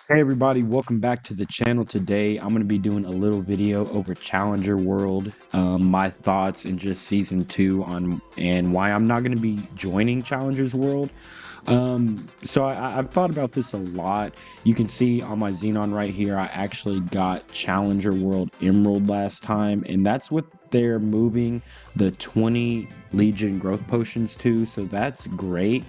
Hey everybody, welcome back to the channel. Today I'm going to be doing a little video over Challenger World, my thoughts and just season 2 on and why I'm not going to be joining Challenger's World. I've thought about this a lot. You can see on my Xenon right here, I actually got Challenger World Emerald last time, and that's what they're moving the 20 Legion growth potions to, so that's great.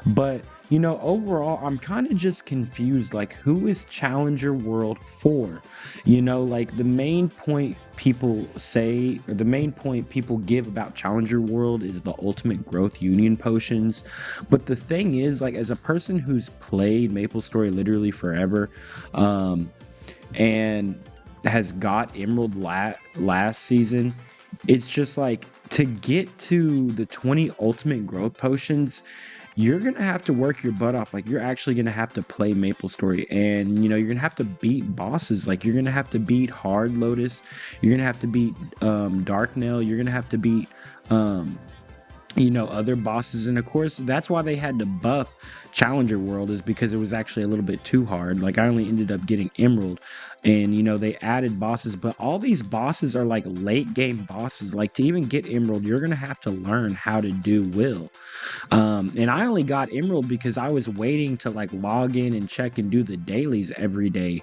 But overall, I'm kind of just confused. Like, who is Challenger World for? Like the main point people say, or the main point people give about Challenger World is the ultimate growth union potions. But the thing is, like, as a person who's played Maple Story literally forever, and has got Emerald last season, it's just like to get to the 20 ultimate growth potions, you're gonna have to work your butt off. Like, you're actually gonna have to play Maple Story, and you're gonna have to beat bosses. Like, you're gonna have to beat Hard Lotus, you're gonna have to beat Dark Nail, you're gonna have to beat um other bosses. And of course, that's why they had to buff Challenger World, is because it was actually a little bit too hard. Like, I only ended up getting Emerald, and they added bosses, but all these bosses are like late game bosses. Like, to even get Emerald, you're gonna have to learn how to do Will. And I only got Emerald because I was waiting to like log in and check and do the dailies every day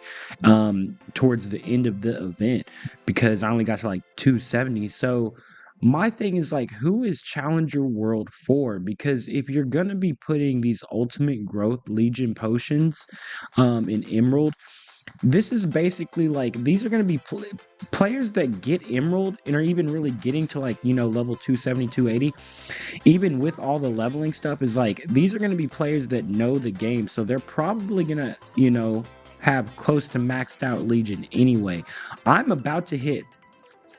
towards the end of the event, because I only got to like 270. So my thing is, like, who is Challenger World for? Because if you're gonna be putting these ultimate growth Legion potions in Emerald, this is basically like, these are gonna be players that get Emerald and are even really getting to like level 270, 280, even with all the leveling stuff. Is like, these are gonna be players that know the game, so they're probably gonna have close to maxed out Legion anyway. I'm about to hit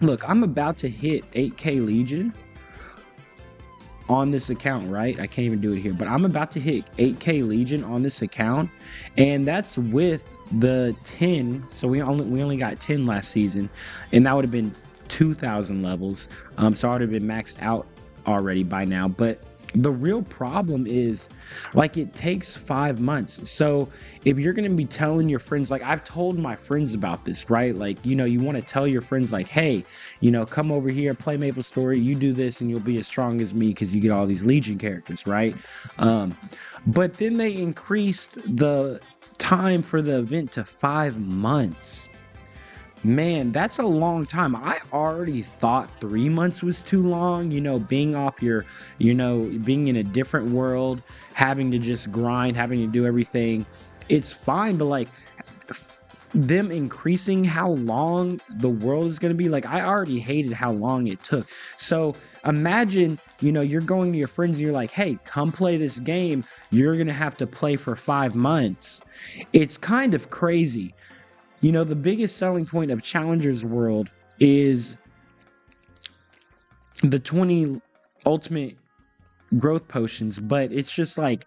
Look, I'm about to hit 8k Legion on this account, right? I can't even do it here, but I'm about to hit 8k Legion on this account, and that's with the 10. So we only got 10 last season, and that would have been 2,000 levels. So I would have been maxed out already by now. But the real problem is, like, it takes 5 months. So if you're gonna be telling your friends, like, I've told my friends about this, right? Like, you want to tell your friends, like, hey, come over here, play Maple Story, you do this, and you'll be as strong as me because you get all these Legion characters, right? But then they increased the time for the event to 5 months. Man, that's a long time. I already thought 3 months was too long, being off your, being in a different world, having to just grind, having to do everything. It's fine, but like, them increasing how long the world is going to be, like, I already hated how long it took. So imagine, you're going to your friends and you're like, hey, come play this game. You're going to have to play for 5 months. It's kind of crazy. The biggest selling point of Challenger's World is the 20 ultimate growth potions, but it's just like,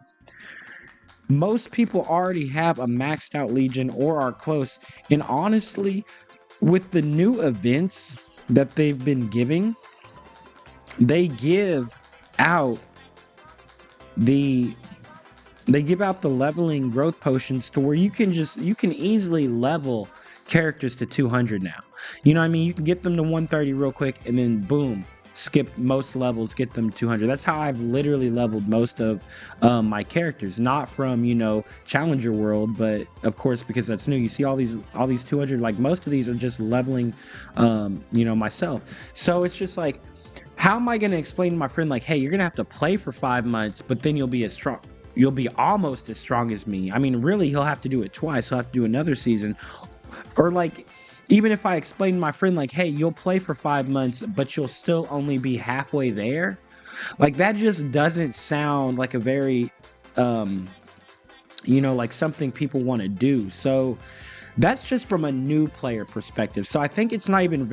most people already have a maxed out Legion or are close. And honestly, with the new events that they've been giving, they give out the leveling growth potions to where you can easily level characters to 200 now. You know what I mean? You can get them to 130 real quick, and then boom, skip most levels, get them to 200. That's how I've literally leveled most of my characters. Not from Challenger World, but of course, because that's new. You see all these 200. Like, most of these are just leveling myself. So it's just like, how am I going to explain to my friend, like, hey, you're going to have to play for 5 months, but then you'll be almost as strong as me? I mean, really, he'll have to do it twice. He'll have to do another season. Or like, even if I explain to my friend, like, hey, you'll play for 5 months, but you'll still only be halfway there. Like, that just doesn't sound like a very, like something people want to do. So that's just from a new player perspective. So I think it's not even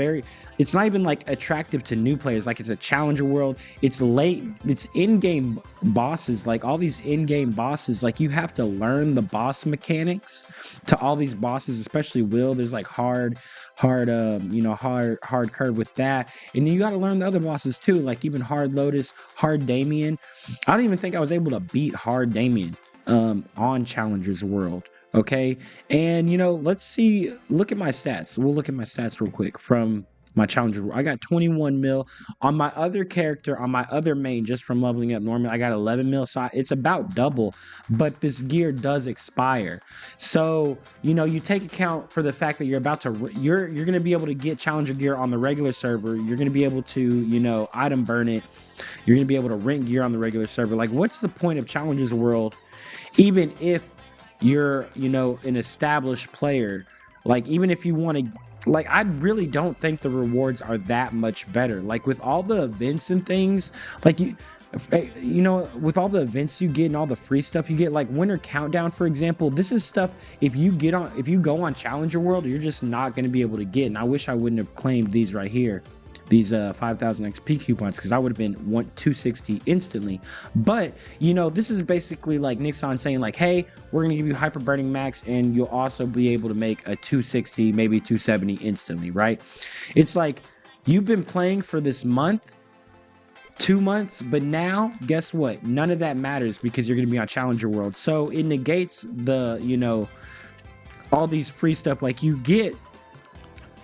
like attractive to new players. Like, it's a Challenger World, it's in-game bosses. Like, all these in-game bosses, like, you have to learn the boss mechanics to all these bosses, especially Will. There's like hard curve with that, and you got to learn the other bosses too, like even Hard Lotus, Hard Damien. I don't even think I was able to beat Hard Damien on Challenger's World. Okay. And let's see, look at my stats. We'll look at my stats real quick from my challenger. I got 21 mil on my other character, on my other main, just from leveling up normally. I got 11 mil. So it's about double, but this gear does expire. So, you take account for the fact that you're about to, you're going to be able to get challenger gear on the regular server. You're going to be able to, item burn it. You're going to be able to rent gear on the regular server. Like, what's the point of Challengers World, even if you're, an established player? Like, even if you want to, like, I really don't think the rewards are that much better. Like, with all the events and things, like with all the events you get and all the free stuff you get, like Winter Countdown, for example, this is stuff if you go on Challenger World, you're just not going to be able to get. And I wish I wouldn't have claimed these right here, these 5,000 XP coupons, because I would have been 260 instantly. But this is basically like Nixon saying like, hey, we're gonna give you hyper burning max, and you'll also be able to make a 260, maybe 270 instantly, right? It's like you've been playing for this month, 2 months, but now guess what? None of that matters because you're gonna be on Challenger World. So it negates the all these free stuff. Like, you get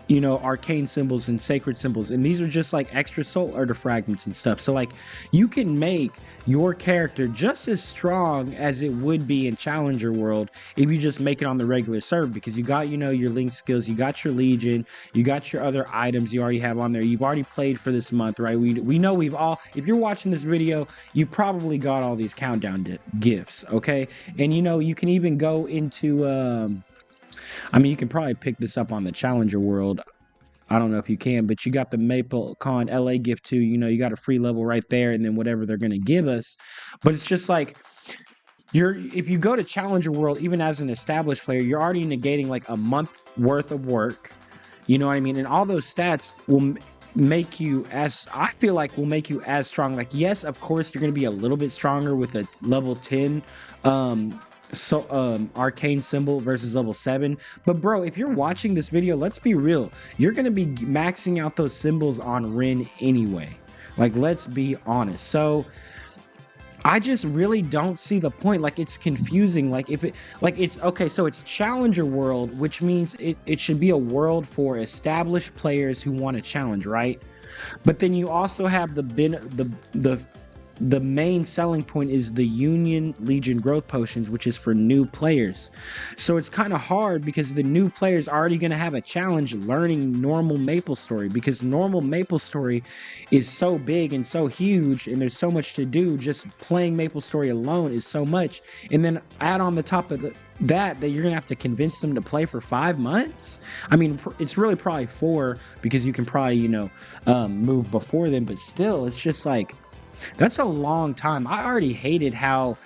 arcane symbols and sacred symbols, and these are just like extra soul artifragments and stuff. So like, you can make your character just as strong as it would be in Challenger World if you just make it on the regular server, because you got your link skills, you got your legion, you got your other items you already have on there. You've already played for this month, right? We know we've all, if you're watching this video, you probably got all these countdown gifts, okay? And you can even go into you can probably pick this up on the Challenger World. I don't know if you can, but you got the MapleCon LA gift too. You got a free level right there, and then whatever they're going to give us. But it's just like, if you go to Challenger World, even as an established player, you're already negating like a month worth of work. You know what I mean? And all those stats will make you I feel like will make you as strong. Like, yes, of course, you're going to be a little bit stronger with a level 10 arcane symbol versus level 7. But bro, if you're watching this video, let's be real, you're going to be maxing out those symbols on Ren anyway. Like, let's be honest. So I just really don't see the point. Like, it's confusing. Like, it's okay, so it's Challenger World, which means it should be a world for established players who want to challenge, right? But then you also have the main selling point is the Union Legion growth potions, which is for new players. So it's kind of hard because the new players are already going to have a challenge learning normal MapleStory, because normal MapleStory is so big and so huge, and there's so much to do. Just playing MapleStory alone is so much, and then add on the top of that you're gonna have to convince them to play for 5 months. I mean, it's really probably 4, because you can probably move before them, but still, it's just like, that's a long time. I already hated how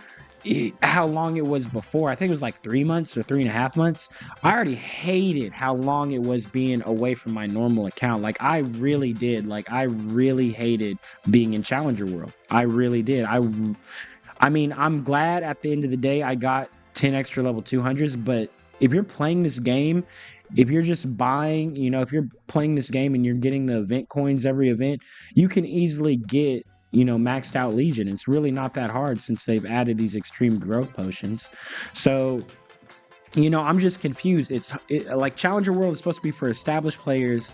long it was before. I think it was like 3 months or 3.5 months. I already hated how long it was being away from my normal account. Like, I really did. Like, I really hated being in Challenger World. I really did. I mean, I'm glad at the end of the day I got 10 extra level 200s, but if you're playing this game, if you're just buying, if you're playing this game and you're getting the event coins every event, you can easily get maxed out Legion. It's really not that hard since they've added these extreme growth potions. So, I'm just confused. Like, Challenger World is supposed to be for established players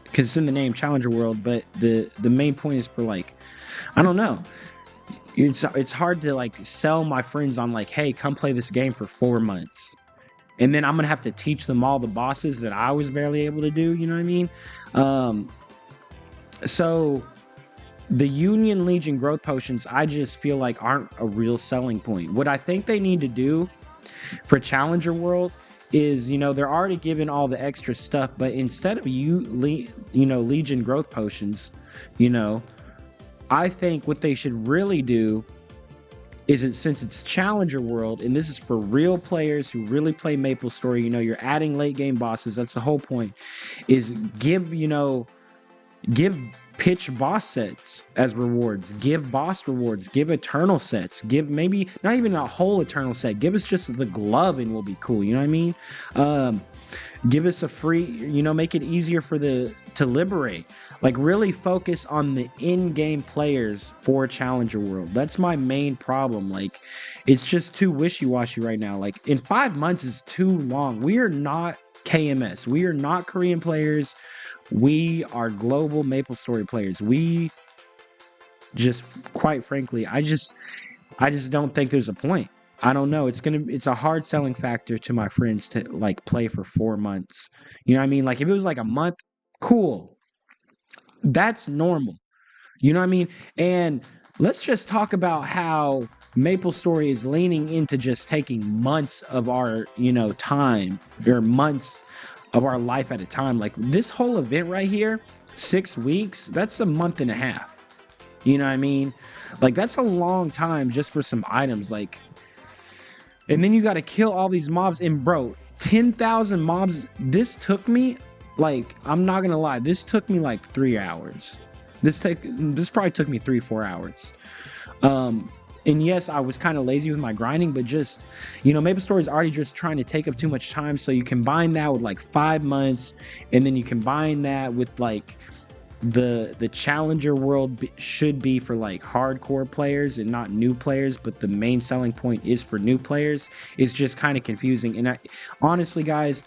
because it's in the name, Challenger World, but the main point is for, like, I don't know. It's hard to like sell my friends on like, hey, come play this game for 4 months. And then I'm going to have to teach them all the bosses that I was barely able to do, you know what I mean? So the Union Legion growth potions, I just feel like aren't a real selling point. What I think they need to do for Challenger World is, they're already giving all the extra stuff, but instead of Legion growth potions, I think what they should really do is, since it's Challenger World and this is for real players who really play MapleStory, you're adding late game bosses. That's the whole point, is give pitch boss sets as rewards, give boss rewards, give eternal sets, give maybe not even a whole eternal set, give us just the glove and we'll be cool, you know what I mean? Give us a free, make it easier to liberate. Like, really focus on the in-game players for Challenger World. That's my main problem. Like, it's just too wishy-washy right now. Like, in 5 months is too long. We are not KMS. We are not Korean players. We are global MapleStory players. We just, quite frankly, I just don't think there's a point. I don't know. It's a hard selling factor to my friends to like play for 4 months. You know what I mean? Like if it was like a month, cool. That's normal. You know what I mean? And let's just talk about how MapleStory is leaning into just taking months of our, time or months of our life at a time. Like this whole event right here, 6 weeks, that's a month and a half. You know what I mean? Like that's a long time just for some items. Like, and then you got to kill all these mobs. And bro, 10,000 mobs. This took me, like, I'm not gonna lie, this took me like 3 hours. This probably took me 3-4 hours. Um, and yes, I was kind of lazy with my grinding, but just, MapleStory is already just trying to take up too much time. So you combine that with like 5 months, and then you combine that with like the challenger world should be for like hardcore players and not new players, but the main selling point is for new players. It's just kind of confusing. And honestly, guys,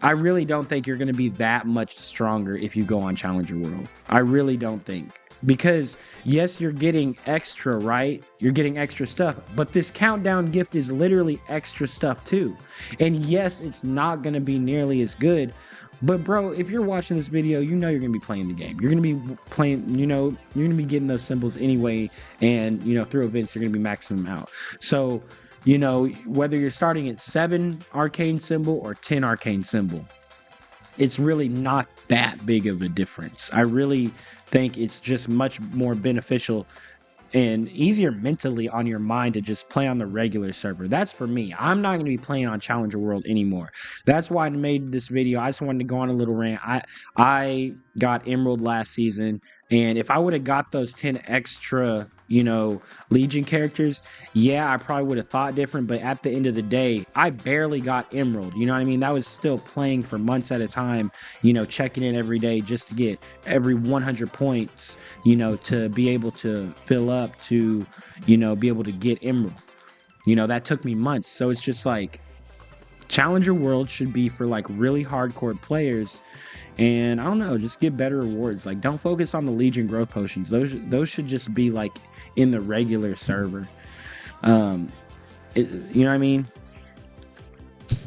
I really don't think you're going to be that much stronger if you go on Challenger World. I really don't think. Because yes, you're getting extra, right? You're getting extra stuff, but this countdown gift is literally extra stuff too. And yes, it's not going to be nearly as good. But bro, if you're watching this video, you know you're going to be playing the game. You're going to be playing, you're going to be getting those symbols anyway. And, through events, you're going to be maxing them out. So, whether you're starting at 7 arcane symbol or 10 arcane symbol, it's really not that big of a difference. I really think it's just much more beneficial and easier mentally on your mind to just play on the regular server. That's for me. I'm not going to be playing on Challenger World anymore. That's why I made this video. I just wanted to go on a little rant. I got Emerald last season, and if I would have got those 10 extra, Legion characters, yeah, I probably would have thought different, but at the end of the day, I barely got Emerald. You know what I mean? That was still playing for months at a time, checking in every day just to get every 100 points, to be able to fill up to, be able to get Emerald. That took me months. So it's just like Challenger World should be for like really hardcore players. And I don't know, just get better rewards. Like don't focus on the Legion growth potions. Those should just be like in the regular server. You know what I mean?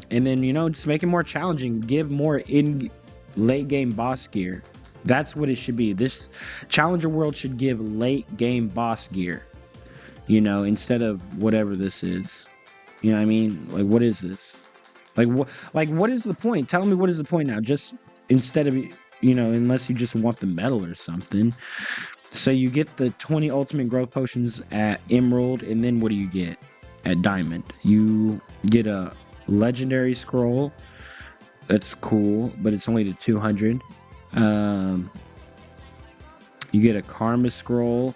And then, just make it more challenging. Give more in late game boss gear. That's what it should be. This Challenger World should give late game boss gear, instead of whatever this is. You know what I mean? Like, what is this? What is the point? Tell me what is the point now? Just instead of, unless you just want the medal or something. So you get the 20 ultimate growth potions at Emerald, and then what do you get at Diamond? You get a legendary scroll. That's cool, but it's only to 200. You get a Karma scroll.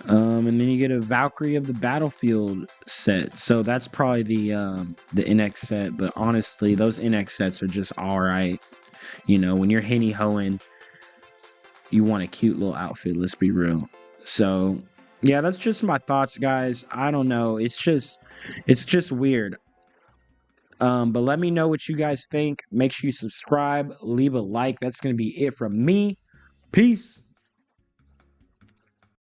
And then you get a Valkyrie of the Battlefield set. So that's probably the NX set. But honestly, those NX sets are just all right. When you're henny hoeing, you want a cute little outfit. Let's be real. So yeah, that's just my thoughts, guys. I don't know. It's just weird. But let me know what you guys think. Make sure you subscribe, leave a like. That's gonna be it from me. Peace.